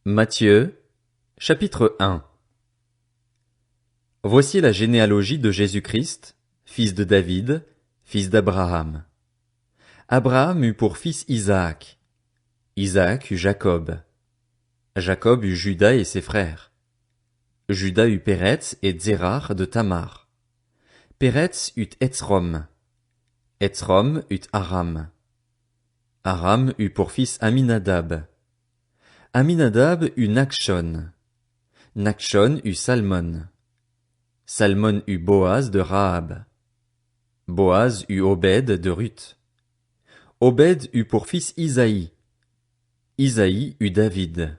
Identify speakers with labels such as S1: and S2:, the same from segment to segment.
S1: Matthieu, chapitre 1. Voici la généalogie de Jésus-Christ, fils de David, fils d'Abraham. Abraham eut pour fils Isaac. Isaac eut Jacob. Jacob eut Juda et ses frères. Juda eut Péretz et Zérar de Tamar. Péretz eut Hétzrom. Hétzrom eut Aram. Aram eut pour fils Aminadab. Aminadab eut Nachshon. Nachshon eut Salmon. Salmon eut Boaz de Rahab. Boaz eut Obed de Ruth. Obed eut pour fils Isaïe. Isaïe eut David.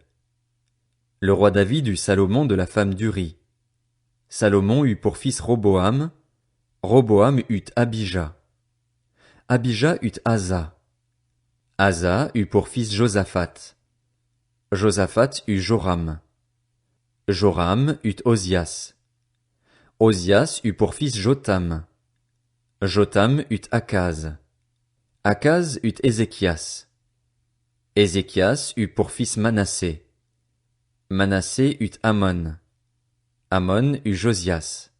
S1: Le roi David eut Salomon de la femme d'Uri. Salomon eut pour fils Roboam. Roboam eut Abijah. Abijah eut Asa. Asa eut pour fils Josaphat. Josaphat eut Joram. Joram eut Ozias. Ozias eut pour fils Jotham. Jotham eut Akaz. Akaz eut Ézéchias. Ézéchias eut pour fils Manassé. Manassé eut Amon. Amon eut Josias.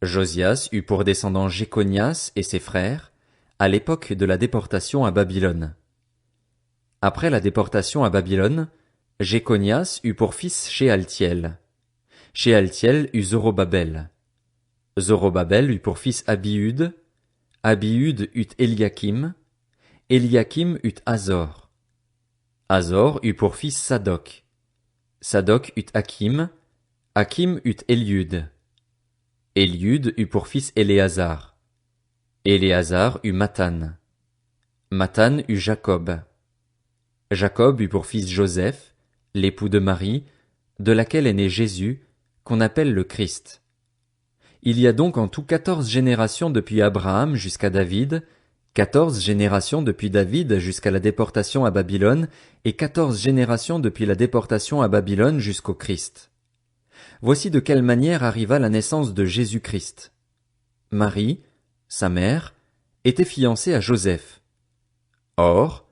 S1: Josias eut pour descendant Jéconias et ses frères, à l'époque de la déportation à Babylone. Après la déportation à Babylone, Jéconias eut pour fils Shealtiel. Shealtiel eut Zorobabel. Zorobabel eut pour fils Abiud. Abiud eut Eliakim. Eliakim eut Azor. Azor eut pour fils Sadoc. Sadoc eut Hakim. Hakim eut Eliud. Eliud eut pour fils Éléazar. Éléazar eut Mathan. Mathan eut Jacob. Jacob eut pour fils Joseph, l'époux de Marie, de laquelle est né Jésus, qu'on appelle le Christ. Il y a donc en tout 14 générations depuis Abraham jusqu'à David, 14 générations depuis David jusqu'à la déportation à Babylone, et 14 générations depuis la déportation à Babylone jusqu'au Christ. Voici de quelle manière arriva la naissance de Jésus-Christ. Marie, sa mère, était fiancée à Joseph. Or,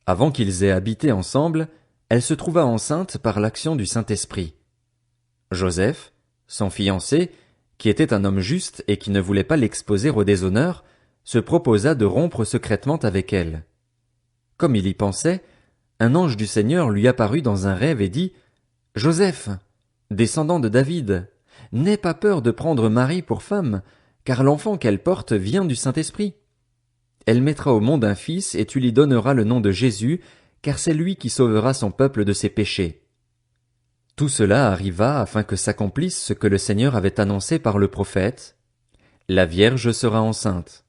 S1: avant qu'ils aient habité ensemble, elle se trouva enceinte par l'action du Saint-Esprit. Joseph, son fiancé, qui était un homme juste et qui ne voulait pas l'exposer au déshonneur, se proposa de rompre secrètement avec elle. Comme il y pensait, un ange du Seigneur lui apparut dans un rêve et dit: « Joseph, descendant de David, n'aie pas peur de prendre Marie pour femme, car l'enfant qu'elle porte vient du Saint-Esprit. Elle mettra au monde un fils et tu lui donneras le nom de Jésus, car c'est lui qui sauvera son peuple de ses péchés. » Tout cela arriva afin que s'accomplisse ce que le Seigneur avait annoncé par le prophète. La Vierge sera enceinte.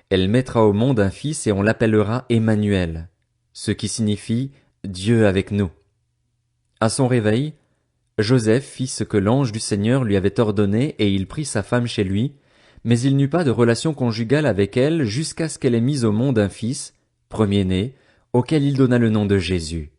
S1: Elle mettra au monde un fils et on l'appellera Emmanuel, ce qui signifie Dieu avec nous. À son réveil, Joseph fit ce que l'ange du Seigneur lui avait ordonné et il prit sa femme chez lui, mais il n'eut pas de relation conjugale avec elle jusqu'à ce qu'elle ait mis au monde un fils, premier-né, auquel il donna le nom de Jésus.